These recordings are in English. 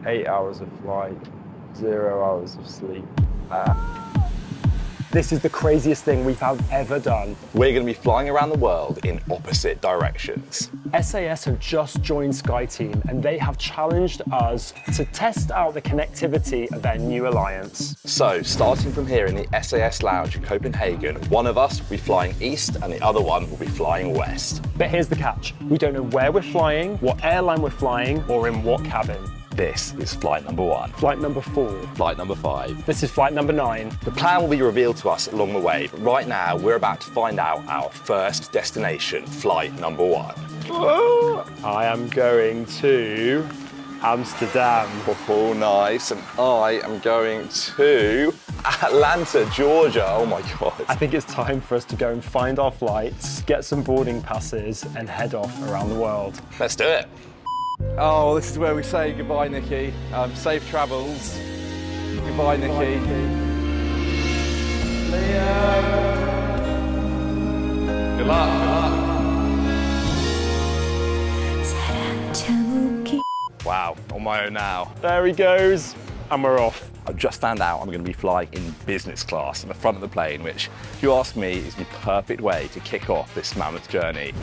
8 hours of flight, 0 hours of sleep. This is the craziest thing we've ever done. We're going to be flying around the world in opposite directions. SAS have just joined SkyTeam and they have challenged us to test out the connectivity of their new alliance. So, starting from here in the SAS lounge in Copenhagen, one of us will be flying east and the other one will be flying west. But here's the catch. We don't know where we're flying, what airline we're flying, or in what cabin. This is flight number 1. Flight number 4. Flight number 5. This is flight number 9. The plan will be revealed to us along the way, but right now we're about to find out our first destination, flight number 1. I am going to Amsterdam. Oh, nice. And I am going to Atlanta, Georgia. Oh my God. I think it's time for us to go and find our flights, get some boarding passes, and head off around the world. Let's do it. Oh, this is where we say goodbye, Nicky. Safe travels. Goodbye, Nicky. Good luck, Wow, on my own now. There he goes, and we're off. I've just found out I'm going to be flying in business class in the front of the plane, which, if you ask me, is the perfect way to kick off this mammoth journey.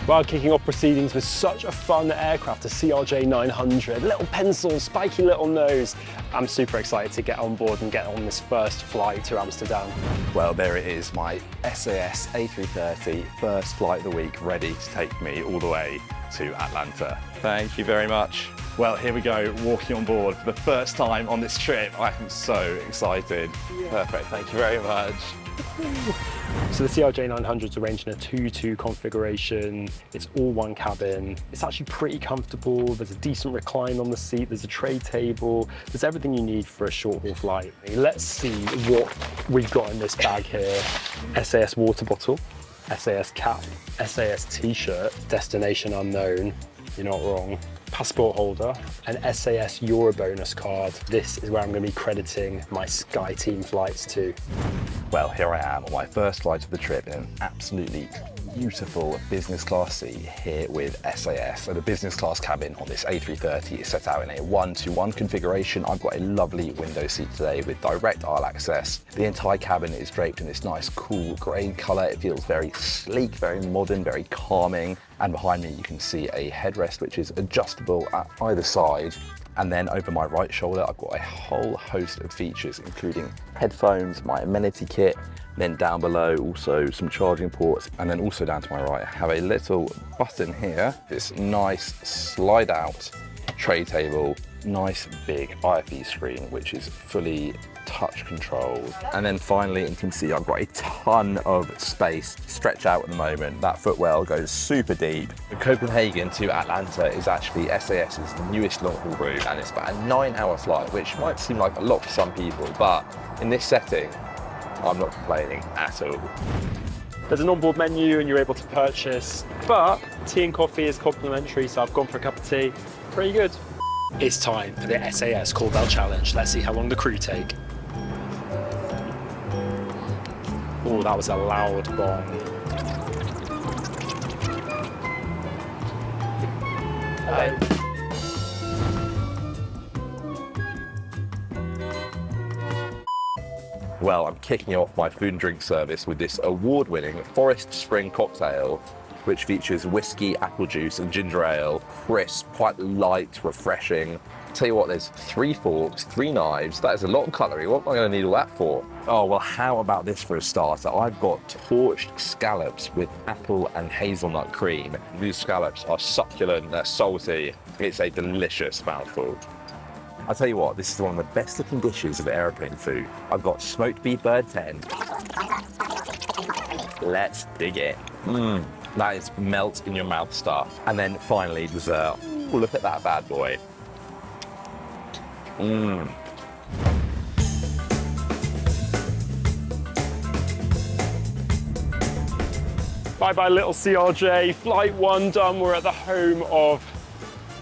Well, kicking off proceedings with such a fun aircraft, a CRJ 900, little pencil, spiky little nose. I'm super excited to get on board and get on this first flight to Amsterdam. Well, there it is, my SAS A330 first flight of the week, ready to take me all the way to Atlanta. Thank you very much. Well, here we go, walking on board for the first time on this trip. I am so excited. Yeah. Perfect, thank you very much. So the CRJ 900 is arranged in a 2-2 configuration. It's all one cabin. It's actually pretty comfortable. There's a decent recline on the seat. There's a tray table. There's everything you need for a short haul flight. Let's see what we've got in this bag here. SAS water bottle, SAS cap, SAS t-shirt, destination unknown. You're not wrong. Passport holder, an SAS Euro bonus card. This is where I'm going to be crediting my SkyTeam flights to. Well, here I am on my first flight of the trip in an absolutely beautiful business class seat here with SAS. So the business class cabin on this A330 is set out in a 1-to-1 configuration. I've got a lovely window seat today with direct aisle access. The entire cabin is draped in this nice cool grey colour. It feels very sleek, very modern, very calming. And behind me you can see a headrest which is adjustable at either side. And then over my right shoulder, I've got a whole host of features, including headphones, my amenity kit, then down below also some charging ports, and then also down to my right, I have a little button here, this nice slide out tray table, nice big IFE screen, which is fully touch controlled. And then finally, you can see I've got a ton of space stretched out at the moment. That footwell goes super deep. From Copenhagen to Atlanta is actually SAS's newest long haul route, and it's about a 9-hour flight, which might seem like a lot for some people, but in this setting, I'm not complaining at all. There's an onboard menu and you're able to purchase, but tea and coffee is complimentary, so I've gone for a cup of tea. Pretty good. It's time for the SAS Call Bell Challenge. Let's see how long the crew take. Oh, that was a loud bong. Hello. Well, I'm kicking off my food and drink service with this award-winning Forest Spring cocktail, which features whiskey, apple juice and ginger ale. Crisp, quite light, refreshing. Tell you what, there's 3 forks, 3 knives. That is a lot of cutlery. What am I going to need all that for? Oh, well, how about this for a starter? I've got torched scallops with apple and hazelnut cream. These scallops are succulent, they're salty. It's a delicious mouthful. I'll tell you what, this is one of the best looking dishes of airplane food. I've got smoked beef bird 10. Let's dig in. That is melt in your mouth stuff. And then finally, dessert. Ooh, look at that bad boy. Bye-bye, little CRJ. Flight 1 done. We're at the home of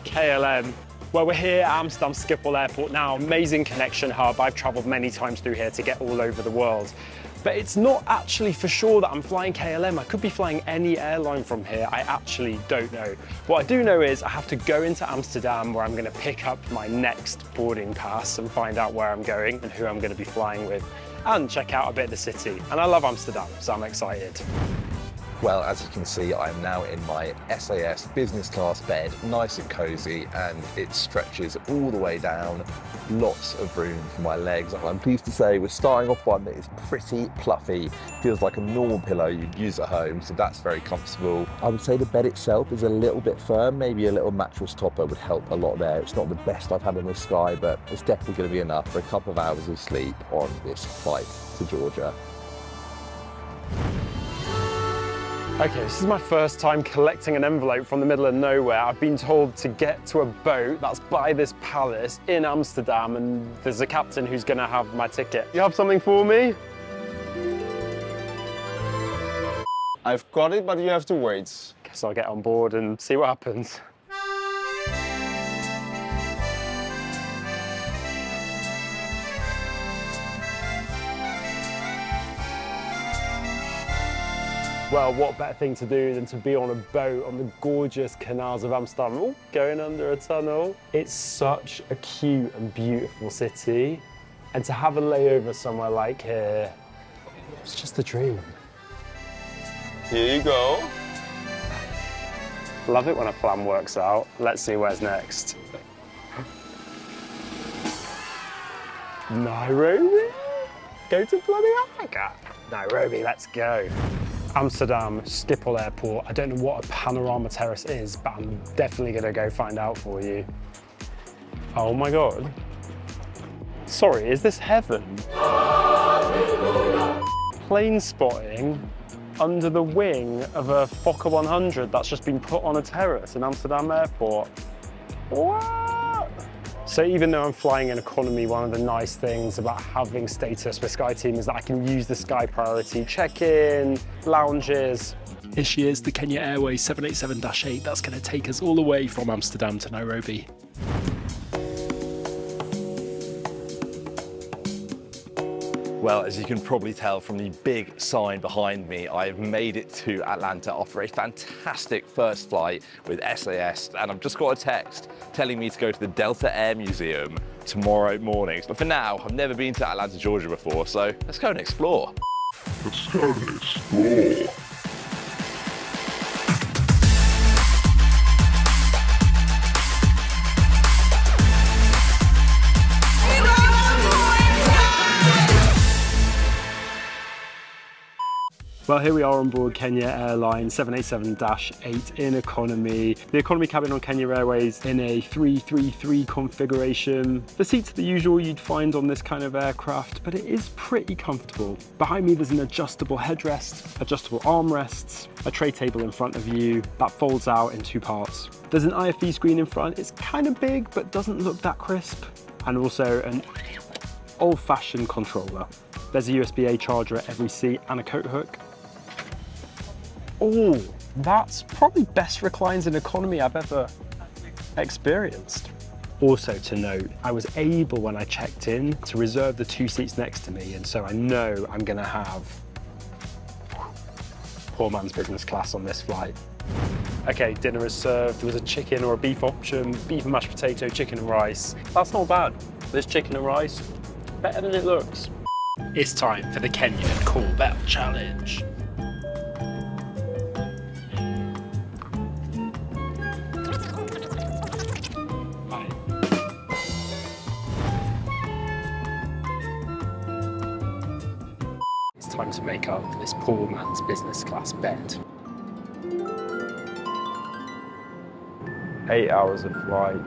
KLM. Well, we're here at Amsterdam Schiphol Airport now, amazing connection hub. I've travelled many times through here to get all over the world. But it's not actually for sure that I'm flying KLM. I could be flying any airline from here. I actually don't know. What I do know is I have to go into Amsterdam where I'm going to pick up my next boarding pass and find out where I'm going and who I'm going to be flying with and check out a bit of the city. And I love Amsterdam, so I'm excited. Well, as you can see, I'm now in my SAS business class bed, nice and cozy, and it stretches all the way down. Lots of room for my legs. I'm pleased to say we're starting off one that is pretty fluffy. Feels like a normal pillow you'd use at home, so that's very comfortable. I would say the bed itself is a little bit firm. Maybe a little mattress topper would help a lot there. It's not the best I've had in the sky, but it's definitely going to be enough for a couple of hours of sleep on this flight to Georgia. Okay, this is my first time collecting an envelope from the middle of nowhere. I've been told to get to a boat that's by this palace in Amsterdam, and there's a captain who's gonna have my ticket. You have something for me? I've got it, but you have to wait. Guess I'll get on board and see what happens. Well, what better thing to do than to be on a boat on the gorgeous canals of Amsterdam. Oh, going under a tunnel. It's such a cute and beautiful city. And to have a layover somewhere like here, it's just a dream. Here you go. Love it when a plan works out. Let's see where's next. Nairobi? Go to bloody Africa. Nairobi, let's go. Amsterdam Schiphol Airport. I don't know what a panorama terrace is, but I'm definitely gonna go find out for you. Oh my God. Sorry, is this heaven? Plane spotting under the wing of a Fokker 100 that's just been put on a terrace in Amsterdam Airport. What? So even though I'm flying in economy, one of the nice things about having status with SkyTeam is that I can use the Sky Priority check-in, lounges. Here she is, the Kenya Airways 787-8 that's going to take us all the way from Amsterdam to Nairobi. Well, as you can probably tell from the big sign behind me, I've made it to Atlanta after a fantastic first flight with SAS, and I've just got a text telling me to go to the Delta Air Museum tomorrow morning. But for now, I've never been to Atlanta, Georgia before, so let's go and explore. Let's go and explore. Well, here we are on board Kenya Airlines 787-8 in economy. The economy cabin on Kenya Airways in a 333 configuration. The seats are the usual you'd find on this kind of aircraft, but it is pretty comfortable. Behind me, there's an adjustable headrest, adjustable armrests, a tray table in front of you that folds out in two parts. There's an IFE screen in front. It's kind of big, but doesn't look that crisp. And also an old-fashioned controller. There's a USB-A charger at every seat and a coat hook. Oh, that's probably best reclines in economy I've ever experienced. Also to note, I was able when I checked in to reserve the two seats next to me, and so I know I'm gonna have poor man's business class on this flight. Okay, dinner is served. There was a chicken or a beef option, beef and mashed potato, chicken and rice. That's not bad. This chicken and rice, better than it looks. It's time for the Kenyan Call Bell Challenge. It's time to make up for this poor man's business class bed. 8 hours of flight,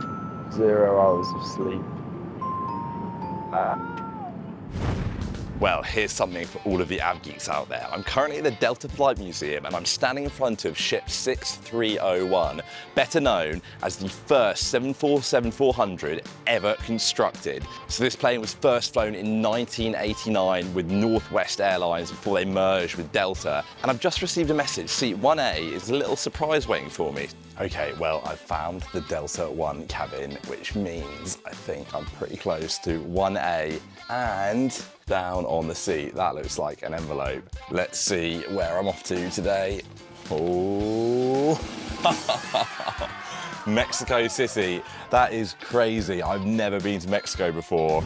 0 hours of sleep. Well, here's something for all of the av geeks out there. I'm currently at the Delta Flight Museum and I'm standing in front of ship 6301, better known as the first 747-400 ever constructed. So this plane was first flown in 1989 with Northwest Airlines before they merged with Delta. And I've just received a message. Seat 1A is a little surprise waiting for me. Okay, well, I've found the Delta 1 cabin, which means I think I'm pretty close to 1A, and down on the seat, that looks like an envelope. Let's see where I'm off to today. Oh, Mexico City. That is crazy. I've never been to Mexico before.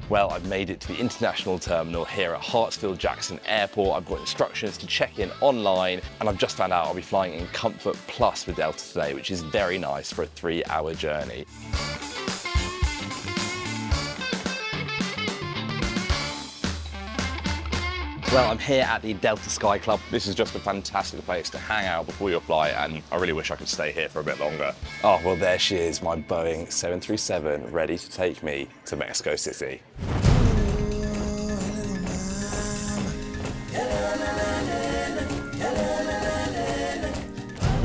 Well, I've made it to the international terminal here at Hartsfield-Jackson Airport. I've got instructions to check in online, and I've just found out I'll be flying in Comfort Plus for Delta today, which is very nice for a 3-hour journey. Well, I'm here at the Delta Sky Club. This is just a fantastic place to hang out before your flight, and I really wish I could stay here for a bit longer. Oh, well, there she is, my Boeing 737, ready to take me to Mexico City.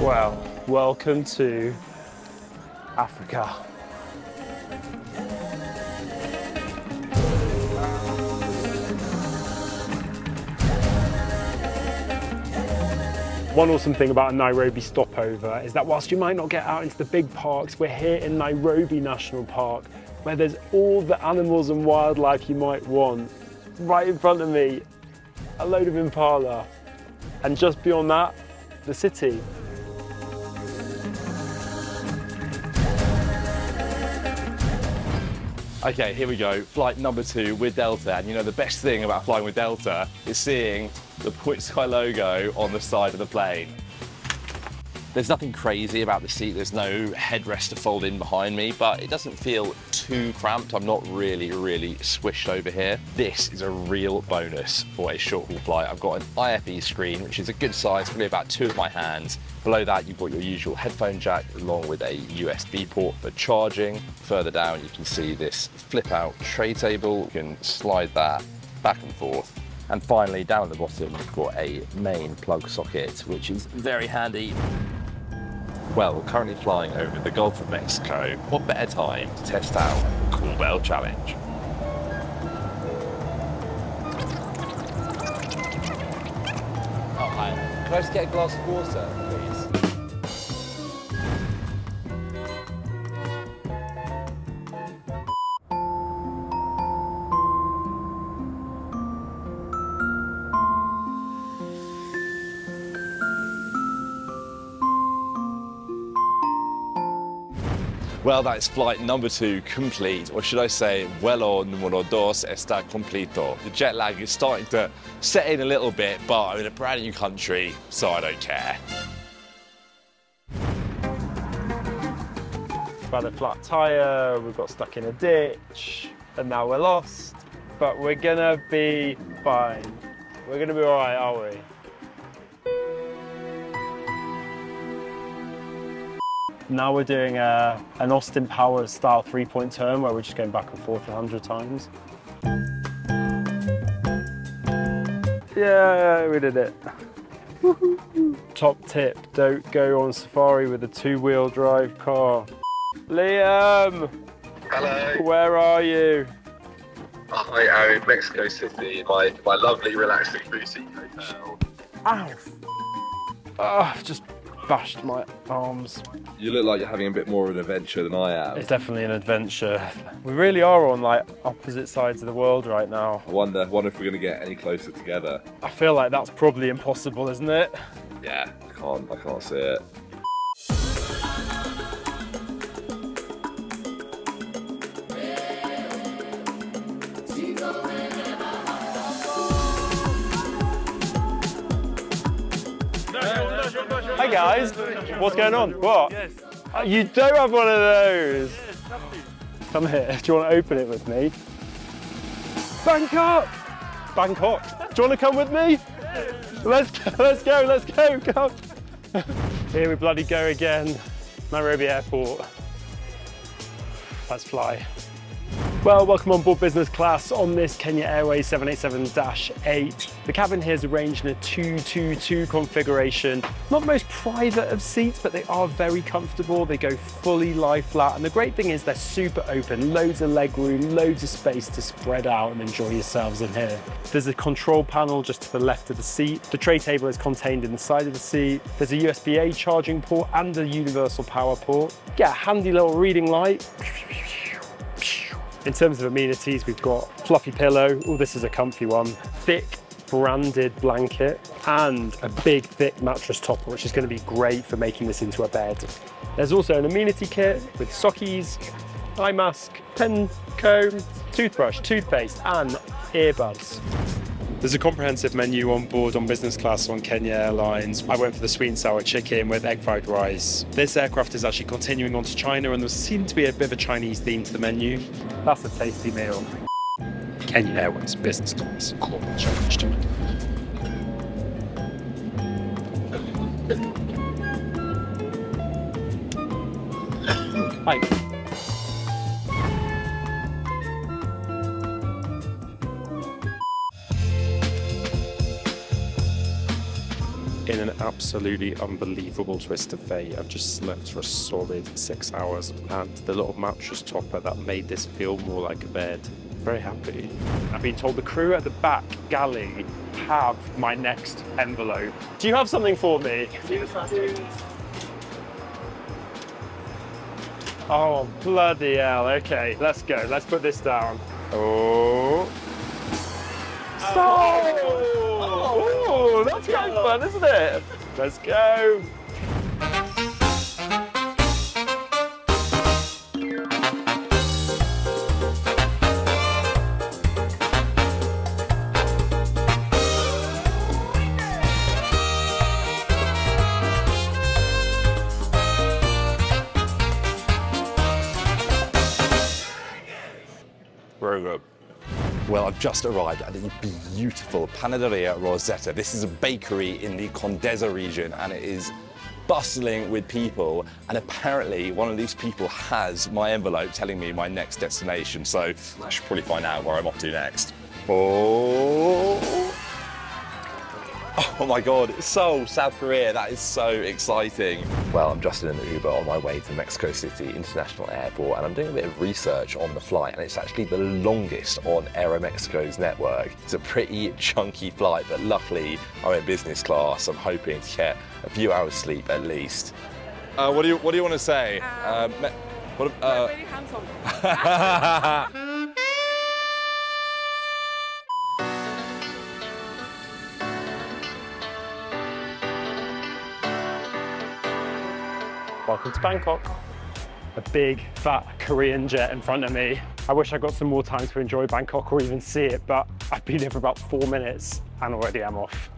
Well, welcome to Africa. One awesome thing about a Nairobi stopover is that whilst you might not get out into the big parks, we're here in Nairobi National Park, where there's all the animals and wildlife you might want. Right in front of me, a load of impala. And just beyond that, the city. Okay, here we go, flight number 2 with Delta. And you know, the best thing about flying with Delta is seeing the Point Sky logo on the side of the plane. There's nothing crazy about the seat. There's no headrest to fold in behind me, but it doesn't feel too cramped. I'm not really squished over here. This is a real bonus for a short haul flight. I've got an IFE screen, which is a good size, probably about 2 of my hands. Below that, you've got your usual headphone jack, along with a USB port for charging. Further down, you can see this flip out tray table. You can slide that back and forth. And finally, down at the bottom, we've got a main plug socket, which is very handy. Well, we're currently flying over the Gulf of Mexico. What better time to test out the Cool Bell Challenge? Oh, hi. Can I just get a glass of water, please? Well, that is flight number 2 complete, or should I say, vuelo número 2 está completo. The jet lag is starting to set in a little bit, but I'm in a brand new country, so I don't care. About a flat tyre, we got stuck in a ditch, and now we're lost. But we're gonna be fine. We're gonna be all right, aren't we? Now we're doing an Austin Powers style 3-point turn where we're just going back and forth 100 times. Yeah, we did it. Top tip, don't go on safari with a 2-wheel drive car. Liam! Hello. Where are you? I am in Mexico City in my lovely, relaxing boutique hotel. Ow! Oh, I've just bashed my arms. You look like you're having a bit more of an adventure than I am. It's definitely an adventure. We really are on like opposite sides of the world right now. I wonder if we're going to get any closer together. I feel like that's probably impossible, isn't it? Yeah, I can't see it. Hey guys, what's going on? What? Yes. Oh, you don't have one of those. Yes, come here. Do you want to open it with me? Bangkok. Bangkok. Do you want to come with me? Yes. Let's go. Come. Here we bloody go again. Nairobi Airport. Let's fly. Well, welcome on board business class on this Kenya Airways 787-8. The cabin here is arranged in a 222 configuration. Not the most private of seats, but they are very comfortable. They go fully lie flat, and the great thing is they're super open. Loads of leg room, loads of space to spread out and enjoy yourselves in here. There's a control panel just to the left of the seat. The tray table is contained in the side of the seat. There's a USB-A charging port and a universal power port. Yeah, handy little reading light. In terms of amenities, we've got fluffy pillow. Oh, this is a comfy one. Thick branded blanket and a big thick mattress topper, which is going to be great for making this into a bed. There's also an amenity kit with sockies, eye mask, pen, comb, toothbrush, toothpaste and earbuds. There's a comprehensive menu on board on business class on Kenya Airlines. I went for the sweet and sour chicken with egg fried rice. This aircraft is actually continuing on to China, and there seemed to be a bit of a Chinese theme to the menu. That's a tasty meal. Kenya Airways business class, corporate charged. Hi. In an absolutely unbelievable twist of fate, I've just slept for a solid 6 hours, and the little mattress topper that made this feel more like a bed. Very happy. I've been told the crew at the back galley have my next envelope. Do you have something for me? Oh, bloody hell. Okay, let's go. Let's put this down. Oh. Oh, that's kind of fun, isn't it? Let's go. Very good. Well, I've just arrived at the beautiful Panaderia Rosetta. This is a bakery in the Condesa region, and it is bustling with people. And apparently one of these people has my envelope telling me my next destination. So I should probably find out where I'm off to next. Oh my God, it's Seoul, South Korea. That is so exciting. Well, I'm just in an Uber on my way to Mexico City International Airport, and I'm doing a bit of research on the flight, and it's actually the longest on Aeromexico's network. It's a pretty chunky flight, but luckily I'm in business class. I'm hoping to get a few hours sleep at least. What do you want to say? Really handsome. Welcome to Bangkok. A big, fat Korean jet in front of me. I wish I got some more time to enjoy Bangkok or even see it, but I've been here for about 4 minutes and already I'm off.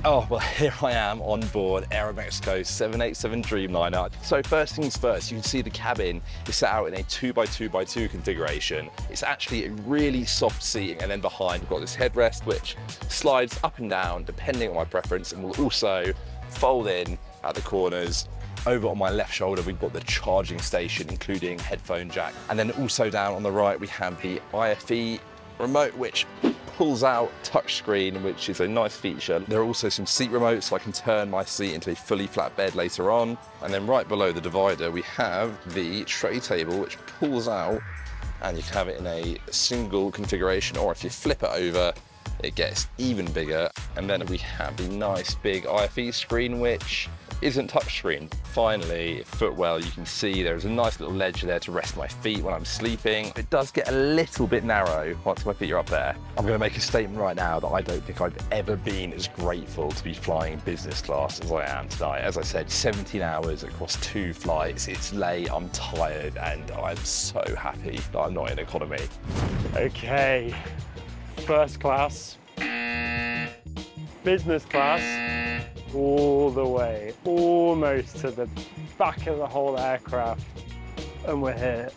Oh, well, here I am on board Aeromexico 787 Dreamliner. So first things first, you can see the cabin is set out in a 2x2x2 configuration. It's actually a really soft seating, and then behind we've got this headrest which slides up and down depending on my preference, and will also fold in at the corners. Over on my left shoulder, we've got the charging station, including headphone jack. And then also down on the right, we have the IFE remote, which pulls out touchscreen, which is a nice feature. There are also some seat remotes, so I can turn my seat into a fully flat bed later on. And then right below the divider, we have the tray table, which pulls out, and you can have it in a single configuration, or if you flip it over, it gets even bigger. And then we have the nice big IFE screen, which isn't touchscreen. Finally, footwell, you can see there's a nice little ledge there to rest my feet when I'm sleeping. It does get a little bit narrow once my feet are up there. I'm going to make a statement right now that I don't think I've ever been as grateful to be flying business class as I am tonight. As I said, 17 hours across 2 flights. It's late, I'm tired, and I'm so happy that I'm not in economy. Okay, first class, business class, all the way, almost to the back of the whole aircraft, and we're here.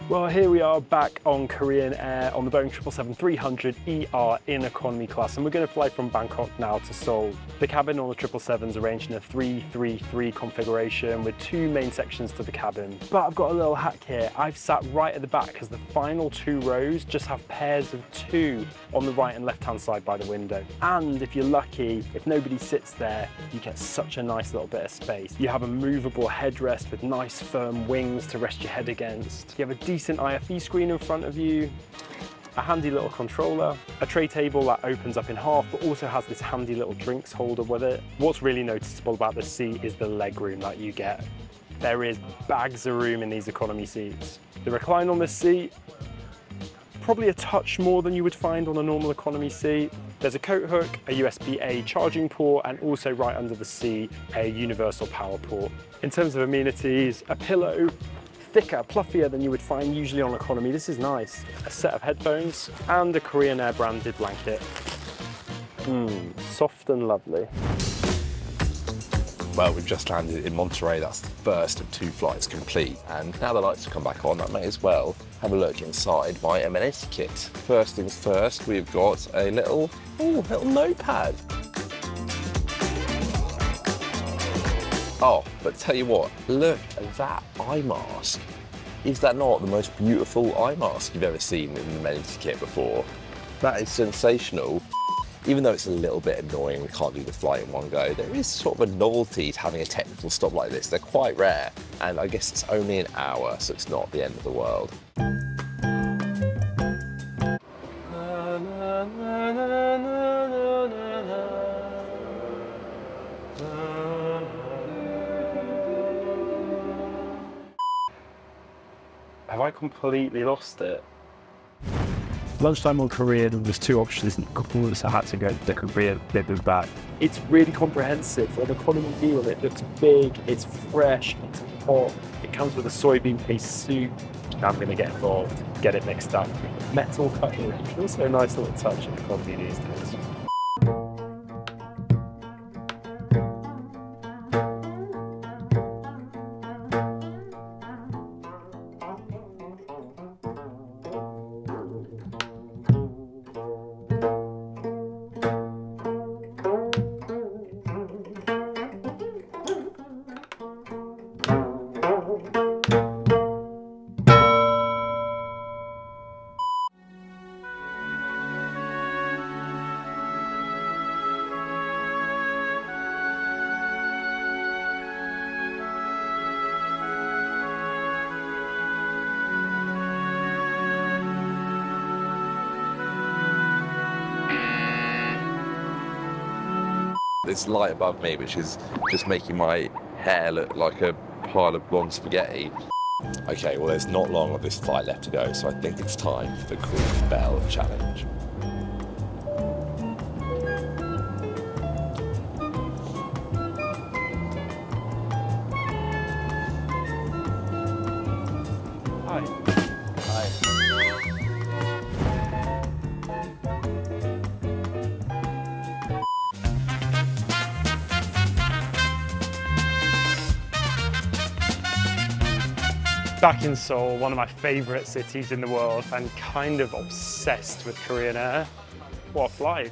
Well, here we are back on Korean Air on the Boeing 777-300ER in economy class, and we're going to fly from Bangkok now to Seoul. The cabin on the 777 is arranged in a 3-3-3 configuration with 2 main sections to the cabin. But I've got a little hack here. I've sat right at the back because the final 2 rows just have pairs of 2 on the right and left hand side by the window. And if you're lucky, if nobody sits there, you get such a nice little bit of space. You have a movable headrest with nice firm wings to rest your head against. You have a decent IFE screen in front of you, a handy little controller, a tray table that opens up in half but also has this handy little drinks holder with it. What's really noticeable about this seat is the leg room that you get. There is bags of room in these economy seats. The recline on this seat, probably a touch more than you would find on a normal economy seat. There's a coat hook, a USB-A charging port, and also right under the seat, a universal power port. In terms of amenities, a pillow, thicker, pluffier than you would find usually on economy. This is nice. A set of headphones and a Korean Air branded blanket. Soft and lovely. Well, we've just landed in Monterey. That's the first of 2 flights complete. And now the lights have come back on, I may as well have a look inside my amenity kit. First things first, we've got a little notepad. Oh, but tell you what, look at that eye mask. Is that not the most beautiful eye mask you've ever seen in an amenity kit before? That is sensational. Even though it's a little bit annoying, we can't do the flight in one go, there is sort of a novelty to having a technical stop like this. They're quite rare, and I guess it's only an hour, so it's not the end of the world. Have I completely lost it? Lunchtime on Korean, there's 2 options, so I had to go the Korean bit back. It's really comprehensive. An economy meal, it looks big, it's fresh, it's hot. It comes with a soybean paste soup. Now I'm going to get involved, get it mixed up. Metal cutlery, also a nice little touch of economy these days. This light above me, which is just making my hair look like a pile of blonde spaghetti. Okay, well there's not long of this flight left to go, so I think it's time for the Queen Bell Challenge. Back in Seoul, one of my favourite cities in the world, and kind of obsessed with Korean Air. What a flight.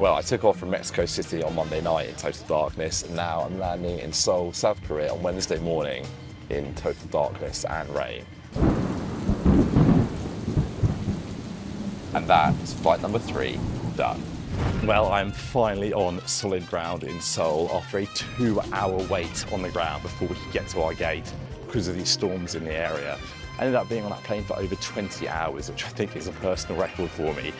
Well, I took off from Mexico City on Monday night in total darkness, and now I'm landing in Seoul, South Korea on Wednesday morning in total darkness and rain. And that is flight number 3 done. Well, I'm finally on solid ground in Seoul after a 2-hour wait on the ground before we could get to our gate because of these storms in the area. I ended up being on that plane for over 20 hours, which I think is a personal record for me.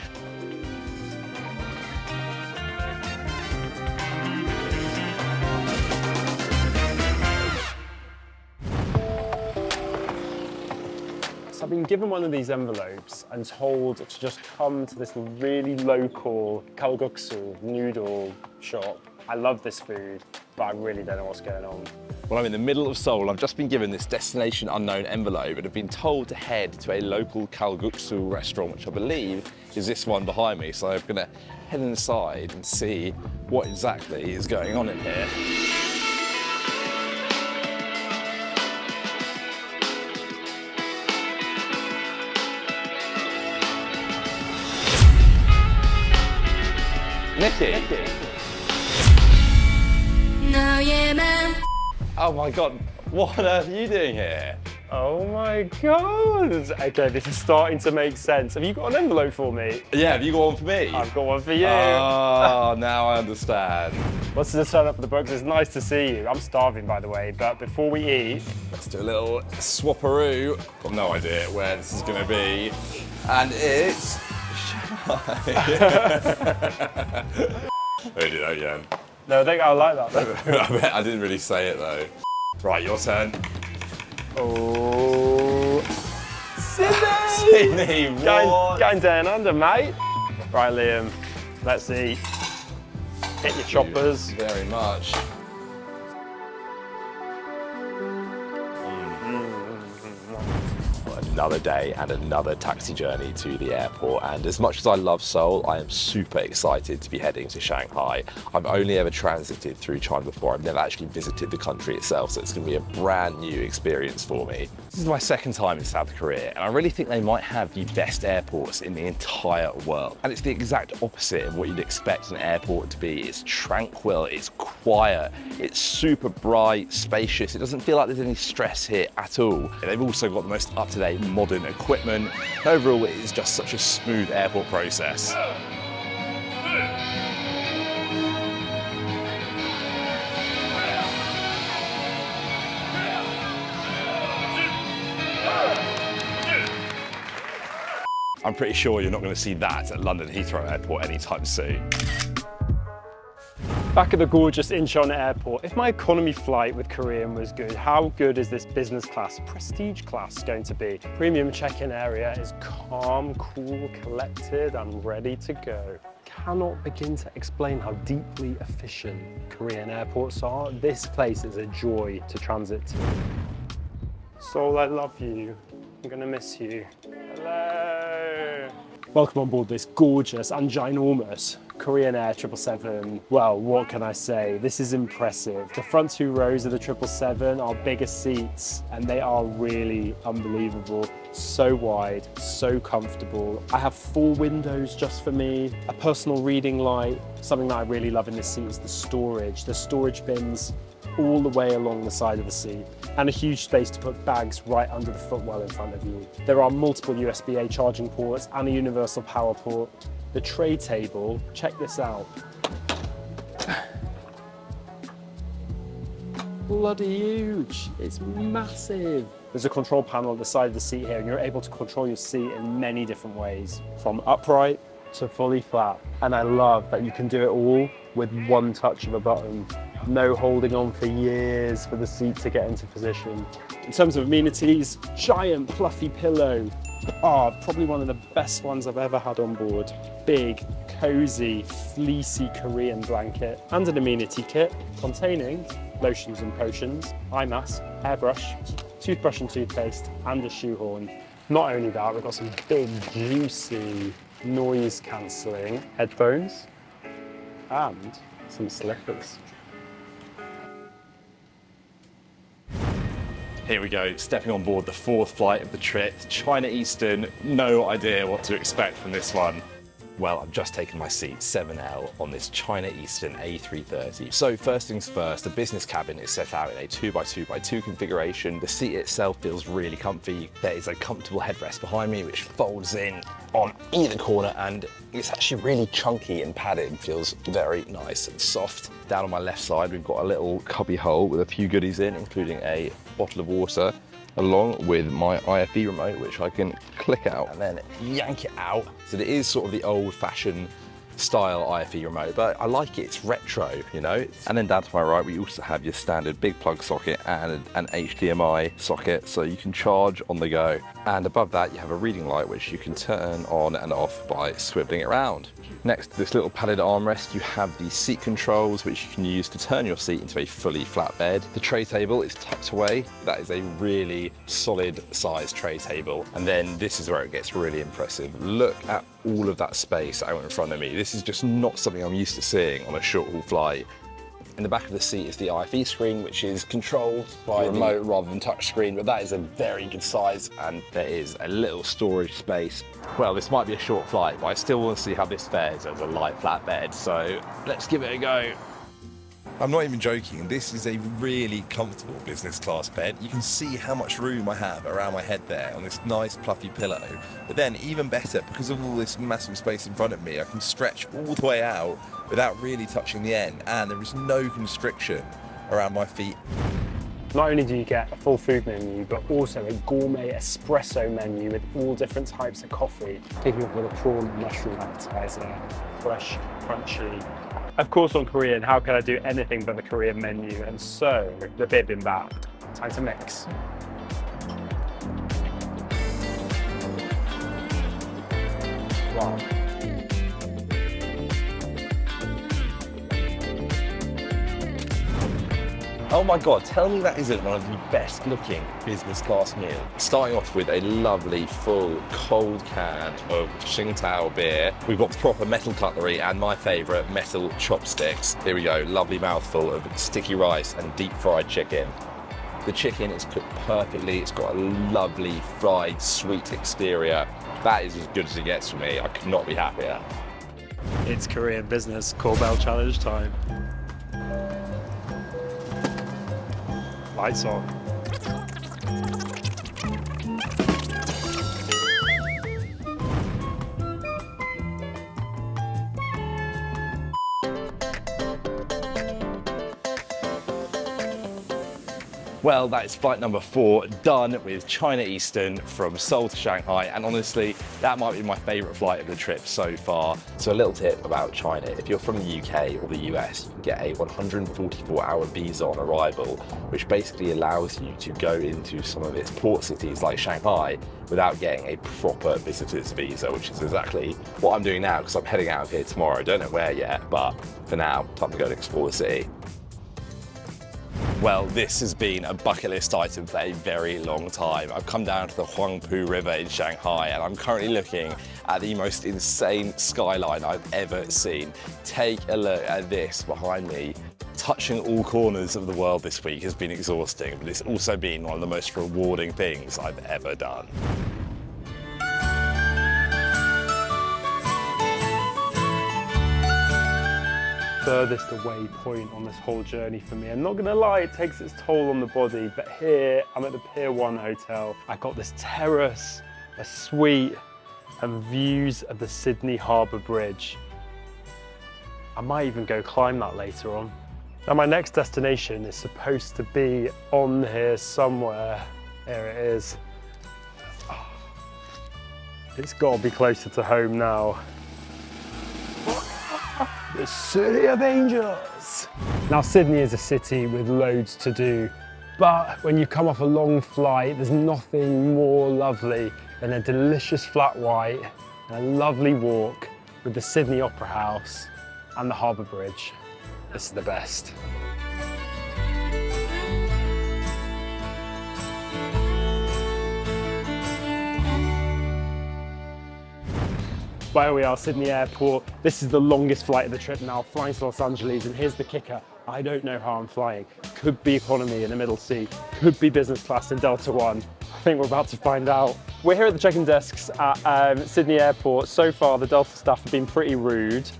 I've been given one of these envelopes and told to just come to this really local kalguksu noodle shop. I love this food, but but I really don't know what's going on. Well, I'm in the middle of Seoul. I've just been given this destination unknown envelope and have been told to head to a local kalguksu restaurant, which I believe is this one behind me. So I'm gonna head inside and see what exactly is going on in here. Nicky. Oh my God, what on earth are you doing here? Oh my God. Okay, this is starting to make sense. Have you got an envelope for me? Yeah, have you got one for me? I've got one for you. Oh, now I understand. Let's just turn up for the books. It's nice to see you. I'm starving, by the way, but before we eat... Let's do a little swapperoo. Got no idea where this is gonna be. And it's... Who did that again? No, I think I like that though. I bet I didn't really say it though. Right, your turn. Oh, Sydney! Sydney, what? Going down under, mate. Right, Liam, let's eat. Hit your choppers. Very much. Another day and another taxi journey to the airport, and as much as I love Seoul, I am super excited to be heading to Shanghai. I've only ever transited through China before. I've never actually visited the country itself, so it's going to be a brand new experience for me. This is my second time in South Korea, and I really think they might have the best airports in the entire world. And it's the exact opposite of what you'd expect an airport to be. It's tranquil, it's quiet, it's super bright, spacious. It doesn't feel like there's any stress here at all. They've also got the most up-to-date modern equipment. Overall, it is just such a smooth airport process. I'm pretty sure you're not going to see that at London Heathrow Airport anytime soon. Back at the gorgeous Incheon Airport, if my economy flight with Korean was good, how good is this business class, prestige class going to be? Premium check-in area is calm, cool, collected, and ready to go. Cannot begin to explain how deeply efficient Korean airports are. This place is a joy to transit to. Seoul, I love you. I'm gonna miss you. Hello. Welcome on board this gorgeous and ginormous Korean Air 777. Well, what can I say? This is impressive. The front two rows of the 777 are bigger seats, and they are really unbelievable. So wide, so comfortable. I have 4 windows just for me, a personal reading light. Something that I really love in this seat is the storage. The storage bins all the way along the side of the seat, and a huge space to put bags right under the footwell in front of you. There are multiple USB-A charging ports and a universal power port. The tray table, check this out. Bloody huge, it's massive. There's a control panel at the side of the seat here, and you're able to control your seat in many different ways, from upright to fully flat. And I love that you can do it all with one touch of a button. No holding on for years for the seat to get into position. In terms of amenities, giant fluffy pillow. Probably one of the best ones I've ever had on board. Big, cozy, fleecy Korean blanket, and an amenity kit containing lotions and potions, eye mask, hairbrush, toothbrush and toothpaste, and a shoehorn. Not only that, we've got some big, juicy, noise-cancelling headphones and some slippers. Here we go, stepping on board the 4th flight of the trip, China Eastern. No idea what to expect from this one. Well, I've just taken my seat 7L on this China Eastern A330. So first things first, the business cabin is set out in a 2x2x2 configuration. The seat itself feels really comfy. There is a comfortable headrest behind me which folds in on either corner, and it's actually really chunky and padded. Feels very nice and soft. Down on my left side, we've got a little cubby hole with a few goodies in, including a bottle of water, along with my IFE remote, which I can click out and then yank it out. So it is sort of the old-fashioned style IFE remote, but I like it, it's retro, you know. And then down to my right, we also have your standard big plug socket and an HDMI socket, so you can charge on the go. And above that, you have a reading light, which you can turn on and off by swiveling it around. Next to this little padded armrest, you have the seat controls, which you can use to turn your seat into a fully flat bed. The tray table is tucked away. That is a really solid sized tray table. And then this is where it gets really impressive. Look at all of that space out in front of me. This is just not something I'm used to seeing on a short haul flight. In the back of the seat is the IFE screen, which is controlled by a remote rather than touch screen, but that is a very good size, and there is a little storage space. Well, this might be a short flight, but I still want to see how this fares as a light flat bed, so let's give it a go. I'm not even joking, this is a really comfortable business class bed. You can see how much room I have around my head there on this nice fluffy pillow. But then even better, because of all this massive space in front of me, I can stretch all the way out without really touching the end, and there is no constriction around my feet. Not only do you get a full food menu, but also a gourmet espresso menu with all different types of coffee. Picking up with a prawn and mushroom appetizer, fresh, crunchy. Of course, on Korean, how can I do anything but the Korean menu? And so, the bibimbap. Time to mix. Wow. Oh my God, tell me that isn't one of the best looking business class meals. Starting off with a lovely full cold can of Tsingtao beer. We've got proper metal cutlery and my favourite, metal chopsticks. Here we go, lovely mouthful of sticky rice and deep fried chicken. The chicken is cooked perfectly. It's got a lovely fried sweet exterior. That is as good as it gets for me. I could not be happier. It's Korean business, call bell challenge time. Lights on. Well, that is flight number 4 done with China Eastern from Seoul to Shanghai, and honestly, that might be my favourite flight of the trip so far. So a little tip about China: if you're from the UK or the US, you can get a 144-hour visa on arrival, which basically allows you to go into some of its port cities like Shanghai without getting a proper visitor's visa, which is exactly what I'm doing now because I'm heading out of here tomorrow. I don't know where yet, but for now, time to go and explore the city. Well, this has been a bucket list item for a very long time. I've come down to the Huangpu River in Shanghai, and I'm currently looking at the most insane skyline I've ever seen. Take a look at this behind me. Touching all corners of the world this week has been exhausting, but it's also been one of the most rewarding things I've ever done. Furthest away point on this whole journey for me. I'm not gonna lie, it takes its toll on the body, but here I'm at the Pier 1 Hotel. I got this terrace, a suite, and views of the Sydney Harbour Bridge. I might even go climb that later on. Now my next destination is supposed to be on here somewhere. Here it is. Oh, it's gotta be closer to home now. The City of Angels. Now Sydney is a city with loads to do, but when you come off a long flight, there's nothing more lovely than a delicious flat white and a lovely walk with the Sydney Opera House and the Harbour Bridge. This is the best. But here we are, Sydney Airport. This is the longest flight of the trip now, flying to Los Angeles, and here's the kicker. I don't know how I'm flying. Could be economy in the middle seat, could be business class in Delta One. I think we're about to find out. We're here at the check-in desks at Sydney Airport. So far, the Delta staff have been pretty rude.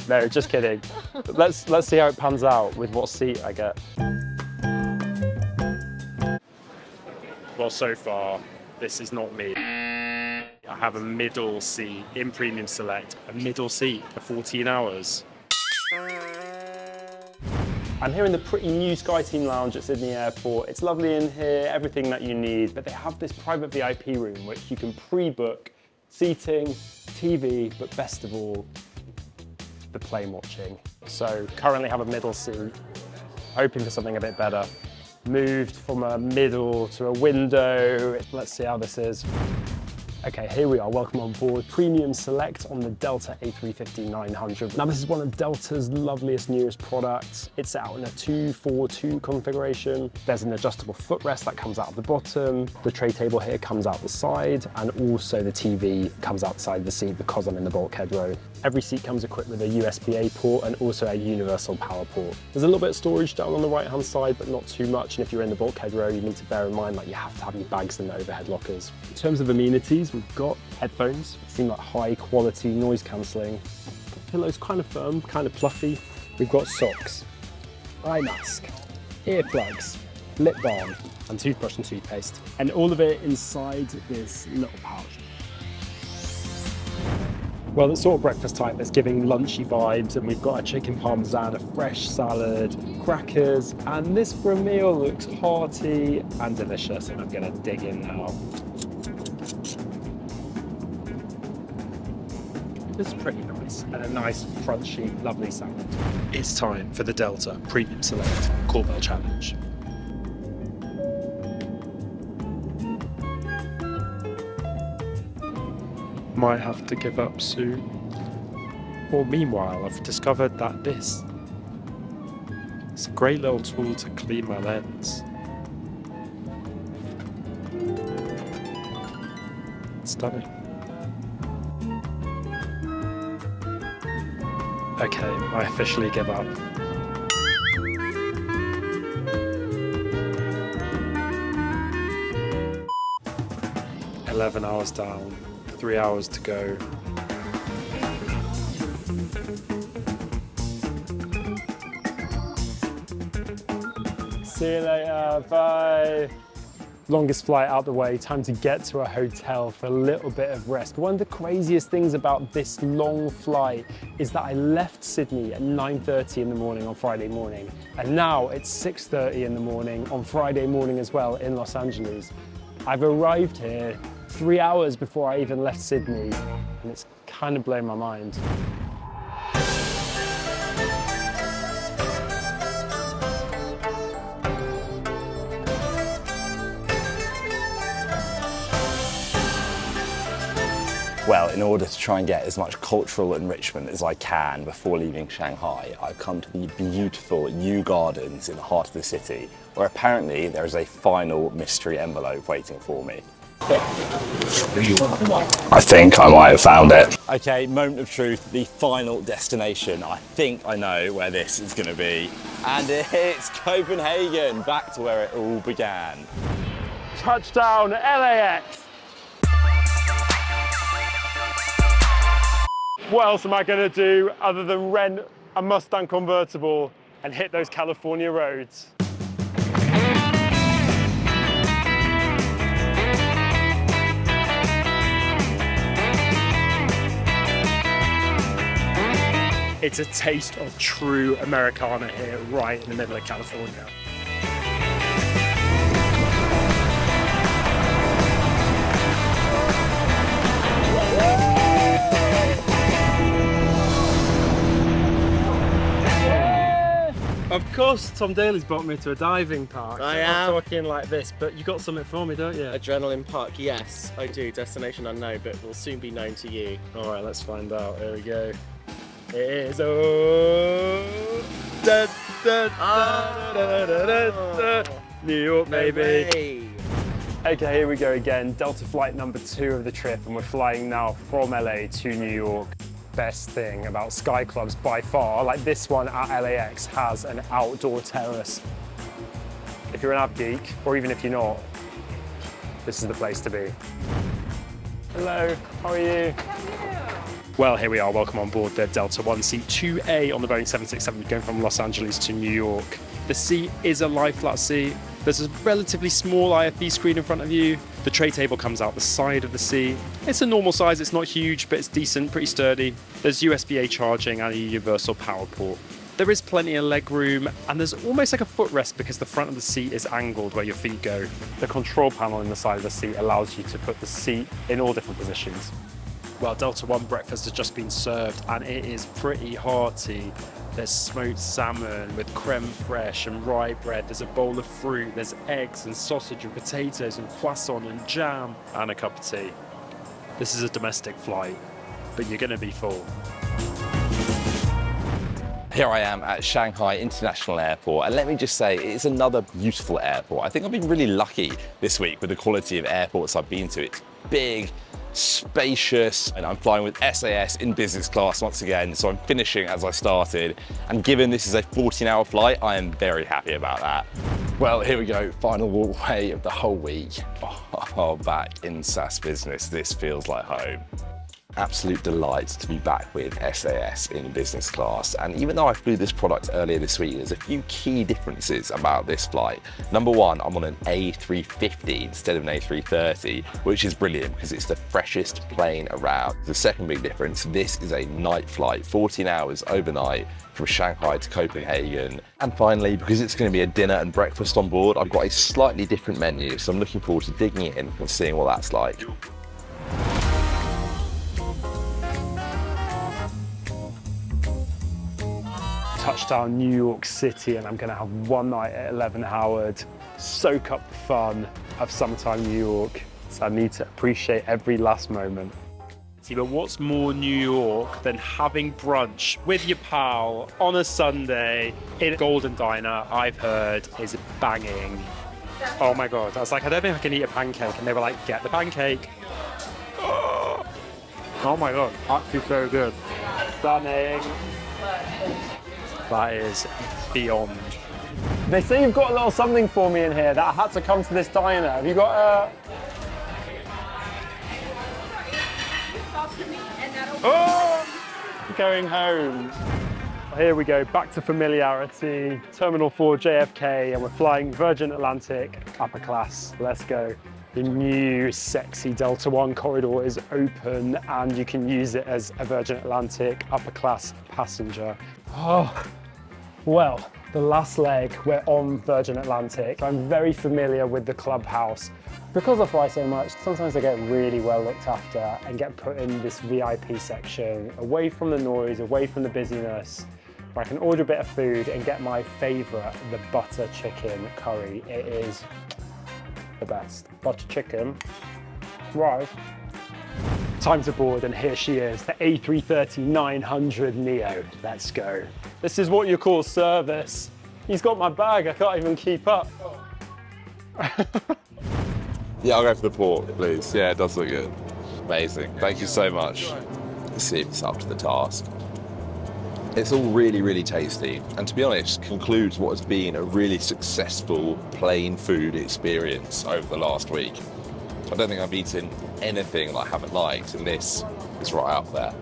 No, just kidding. Let's see how it pans out with what seat I get. Well, so far, this is not me. I have a middle seat in Premium Select, a middle seat for 14 hours. I'm here in the pretty new SkyTeam lounge at Sydney Airport. It's lovely in here, everything that you need, but they have this private VIP room which you can pre-book seating, TV, but best of all, the plane watching. So currently have a middle seat, hoping for something a bit better. Moved from a middle to a window. Let's see how this is. Okay, here we are, welcome on board. Premium Select on the Delta A350-900. Now this is one of Delta's loveliest, newest products. It's out in a 2-4-2 configuration. There's an adjustable footrest that comes out of the bottom. The tray table here comes out the side, and also the TV comes outside the seat because I'm in the bulkhead row. Every seat comes equipped with a USB-A port and also a universal power port. There's a little bit of storage down on the right-hand side, but not too much. And if you're in the bulkhead row, you need to bear in mind that you have to have your bags in the overhead lockers. In terms of amenities, we've got headphones, seem like high quality noise cancelling. Pillows kind of firm, kind of fluffy. We've got socks, eye mask, earplugs, lip balm, and toothbrush and toothpaste. And all of it inside this little pouch. Well, it's sort of breakfast type that's giving lunchy vibes, and we've got a chicken parmesan, a fresh salad, crackers, and this for a meal looks hearty and delicious, and I'm gonna dig in now. This is pretty nice, and a nice, crunchy, lovely salad. It's time for the Delta Premium Select Corbell Challenge. Might have to give up soon. Well, meanwhile, I've discovered that this is a great little tool to clean my lens. It's stunning. Okay, I officially give up. "11 hours down, 3 hours to go." See you later, bye. Longest flight out the way, time to get to a hotel for a little bit of rest. But one of the craziest things about this long flight is that I left Sydney at 9:30 in the morning on Friday morning, and now it's 6:30 in the morning on Friday morning as well in Los Angeles. I've arrived here 3 hours before I even left Sydney, and it's kind of blown my mind. Well, in order to try and get as much cultural enrichment as I can before leaving Shanghai, I've come to the beautiful Yew Gardens in the heart of the city, where apparently there is a final mystery envelope waiting for me. I think I might have found it. Okay, moment of truth, the final destination. I think I know where this is going to be. And it's Copenhagen, back to where it all began. Touchdown, LAX! What else am I going to do other than rent a Mustang convertible and hit those California roads? It's a taste of true Americana here, right in the middle of California. Of course, Tom Daly's brought me to a diving park. I am talking like this, but you got something for me, don't you? Adrenaline Park, yes, I do. Destination unknown, but will soon be known to you. All right, let's find out. Here we go. It is New York, baby. Okay, here we go again. Delta flight number 2 of the trip, and we're flying now from LA to New York. Best thing about Sky Clubs by far, like this one at LAX, has an outdoor terrace. If you're an app geek, or even if you're not, this is the place to be. Hello, how are you? Well, here we are, welcome on board the Delta 1C2A on the Boeing 767 going from Los Angeles to New York. The seat is a lie flat seat. There's a relatively small IFB screen in front of you. The tray table comes out the side of the seat. It's a normal size, it's not huge, but it's decent, pretty sturdy. There's USB-A charging and a universal power port. There is plenty of leg room, and there's almost like a footrest because the front of the seat is angled where your feet go. The control panel in the side of the seat allows you to put the seat in all different positions. Well, Delta One breakfast has just been served, and it is pretty hearty. There's smoked salmon with creme fraiche and rye bread. There's a bowl of fruit. There's eggs and sausage and potatoes and croissant and jam and a cup of tea. This is a domestic flight, but you're going to be full. Here I am at Shanghai International Airport, and let me just say, it's another beautiful airport. I think I've been really lucky this week with the quality of airports I've been to. It's big, spacious, and I'm flying with SAS in business class once again, so I'm finishing as I started. And given this is a 14-hour flight, I am very happy about that. Well, here we go, final walkway of the whole week. Oh, back in SAS business, this feels like home. Absolute delight to be back with SAS in business class. And even though I flew this product earlier this week, there's a few key differences about this flight. Number one, I'm on an A350 instead of an A330, which is brilliant because it's the freshest plane around. The second big difference, this is a night flight, 14 hours overnight from Shanghai to Copenhagen. And finally, because it's going to be a dinner and breakfast on board, I've got a slightly different menu. So I'm looking forward to digging in and seeing what that's like. Touchdown New York City, and I'm going to have one night at 11 Howard, soak up the fun of summertime New York. So I need to appreciate every last moment. But what's more New York than having brunch with your pal on a Sunday in a Golden Diner, I've heard is banging. Oh my God, I was like, I don't think I can eat a pancake. And they were like, get the pancake. Oh my God, actually so good. Stunning. That is beyond. They say you've got a little something for me in here that I had to come to this diner. Have you got a... Oh! Going home. Here we go, back to familiarity. Terminal 4 JFK, and we're flying Virgin Atlantic upper class. Let's go. The new sexy Delta One corridor is open, and you can use it as a Virgin Atlantic upper class passenger. Oh, well, the last leg, we're on Virgin Atlantic. I'm very familiar with the clubhouse. Because I fly so much, sometimes I get really well looked after and get put in this VIP section, away from the noise, away from the busyness, where I can order a bit of food and get my favorite, the butter chicken curry. It is the best. Butter chicken, right. Time to board, and here she is, the A330-900 Neo. Let's go. This is what you call service. He's got my bag, I can't even keep up. Yeah, I'll go for the pork, please. Yeah, it does look good. Amazing. Thank you so much. Let's see if it's up to the task. It's all really, really tasty, and to be honest, concludes what has been a really successful plain food experience over the last week. I don't think I've eaten anything that I haven't liked, and this is right up there.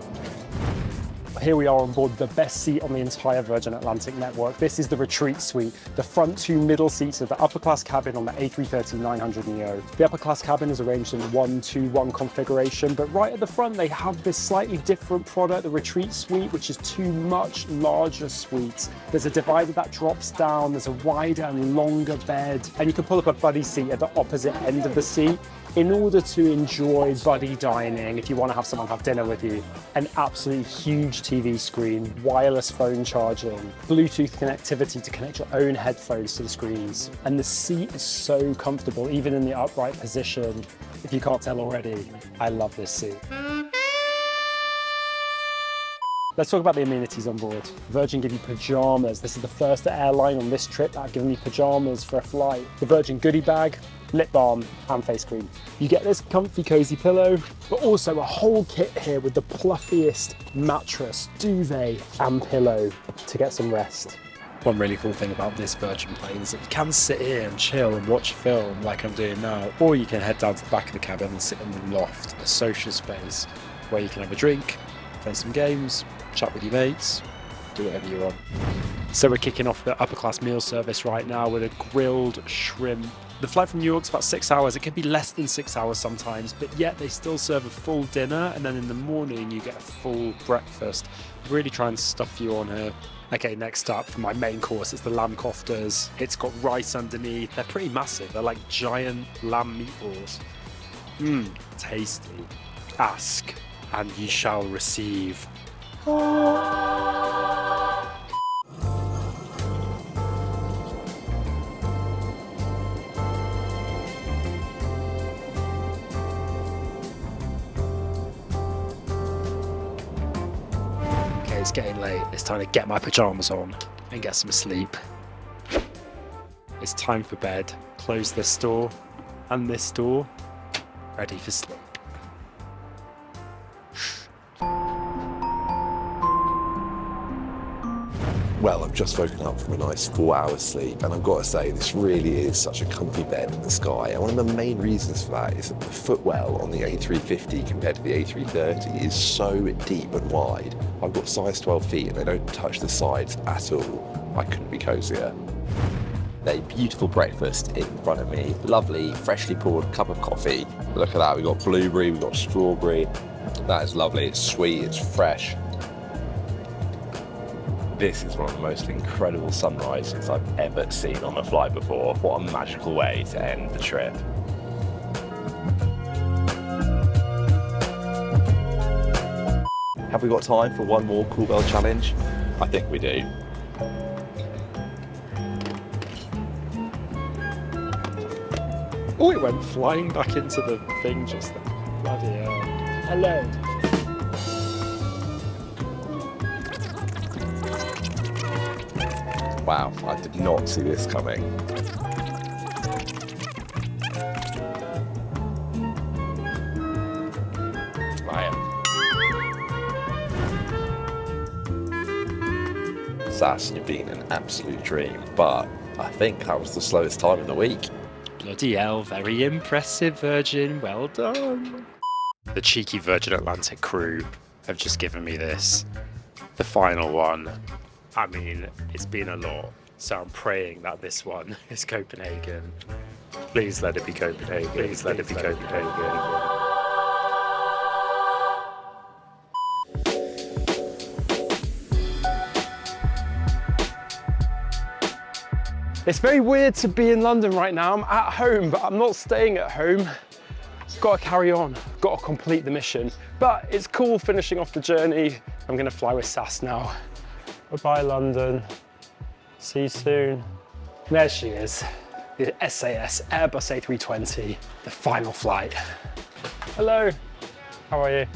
Here we are on board the best seat on the entire Virgin Atlantic network. This is the retreat suite. The front two middle seats are the upper class cabin on the A330-900 Neo. The upper class cabin is arranged in 1-2-1 configuration, but right at the front they have this slightly different product, the retreat suite, which is two much larger suites. There's a divider that drops down, there's a wider and longer bed, and you can pull up a buddy seat at the opposite end of the seat in order to enjoy buddy dining if you want to have someone have dinner with you. An absolutely huge TV screen, wireless phone charging, Bluetooth connectivity to connect your own headphones to the screens. And the seat is so comfortable, even in the upright position. If you can't tell already, I love this seat. Let's talk about the amenities on board. Virgin give you pajamas. This is the first airline on this trip that have given me pajamas for a flight. The Virgin goodie bag, lip balm and face cream. You get this comfy cozy pillow, but also a whole kit here with the fluffiest mattress, duvet and pillow to get some rest. One really cool thing about this Virgin plane is that you can sit here and chill and watch a film like I'm doing now, or you can head down to the back of the cabin and sit in the loft, a social space where you can have a drink, play some games, chat with your mates, do whatever you want. So we're kicking off the upper class meal service right now with a grilled shrimp. The flight from New York's about 6 hours. It can be less than 6 hours sometimes, but yet they still serve a full dinner, and then in the morning you get a full breakfast. Really try and stuff you on here. Okay, next up for my main course, it's the lamb koftas. It's got rice underneath. They're pretty massive. They're like giant lamb meatballs. Tasty. Ask and ye shall receive. it's getting late. It's time to get my pajamas on and get some sleep. It's time for bed. Close this door and this door. Ready for sleep. Well, I've just woken up from a nice 4 hours sleep, and I've got to say, this really is such a comfy bed in the sky. And one of the main reasons for that is that the footwell on the A350 compared to the A330 is so deep and wide. I've got size 12 feet and they don't touch the sides at all. I couldn't be cozier. A beautiful breakfast in front of me. Lovely, freshly poured cup of coffee. Look at that, we've got blueberry, we've got strawberry. That is lovely, it's sweet, it's fresh. This is one of the most incredible sunrises I've ever seen on a flight before. What a magical way to end the trip. Have we got time for one more Cool Bell challenge? I think we do. Oh, it went flying back into the thing just then. Bloody hell. Hello. Wow, I did not see this coming. Sass, you've been an absolute dream, but I think that was the slowest time in the week. Bloody hell, very impressive, Virgin. Well done. The cheeky Virgin Atlantic crew have just given me this. The final one. I mean, it's been a lot, so I'm praying that this one is Copenhagen. Please let it be Copenhagen. Please let it be Copenhagen. It's very weird to be in London right now. I'm at home, but I'm not staying at home. Got to carry on, got to complete the mission. But it's cool finishing off the journey. I'm gonna fly with Sass now. Bye-bye, London. See you soon. There she is, the SAS Airbus A320, the final flight. Hello, how are you?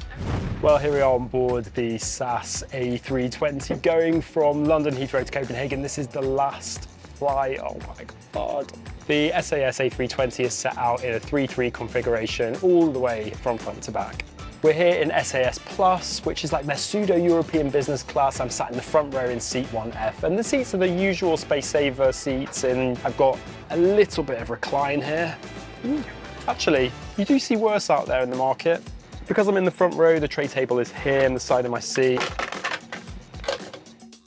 Well, here we are on board the SAS A320 going from London Heathrow to Copenhagen. This is the last flight, oh my God. The SAS A320 is set out in a 3-3 configuration all the way from front to back. We're here in SAS Plus, which is like their pseudo-European business class. I'm sat in the front row in seat 1F, and the seats are the usual space saver seats, and I've got a little bit of recline here. Actually, you do see worse out there in the market. Because I'm in the front row, the tray table is here on the side of my seat.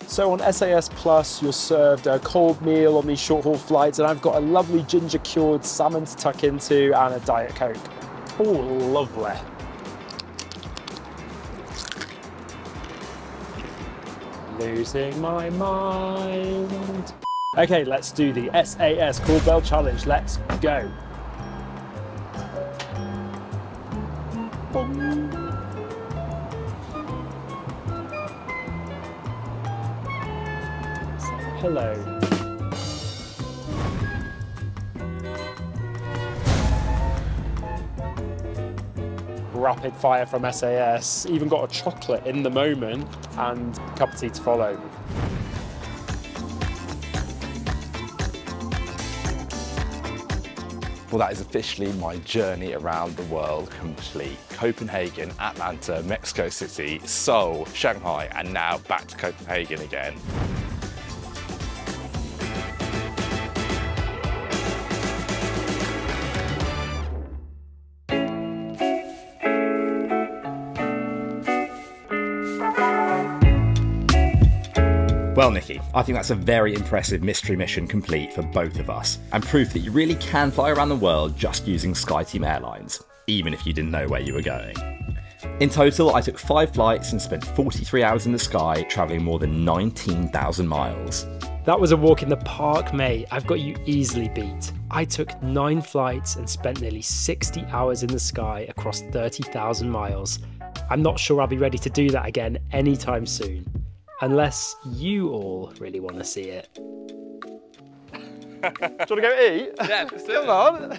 So on SAS Plus, you're served a cold meal on these short-haul flights, and I've got a lovely ginger-cured salmon to tuck into and a Diet Coke. Oh, lovely. Losing my mind. Okay, let's do the SAS Cool Bell Challenge. Let's go. Boom. Hello. Rapid fire from SAS, even got a chocolate in the moment and a cup of tea to follow. Well, that is officially my journey around the world complete. Copenhagen, Atlanta, Mexico City, Seoul, Shanghai, and now back to Copenhagen again. Well, Nicky, I think that's a very impressive mystery mission complete for both of us, and proof that you really can fly around the world just using SkyTeam Airlines, even if you didn't know where you were going. In total, I took 5 flights and spent 43 hours in the sky, travelling more than 19,000 miles. That was a walk in the park, mate. I've got you easily beat. I took 9 flights and spent nearly 60 hours in the sky across 30,000 miles. I'm not sure I'll be ready to do that again anytime soon. Unless you all really want to see it. Do you want to go eat? Yeah, let's do it. Come on.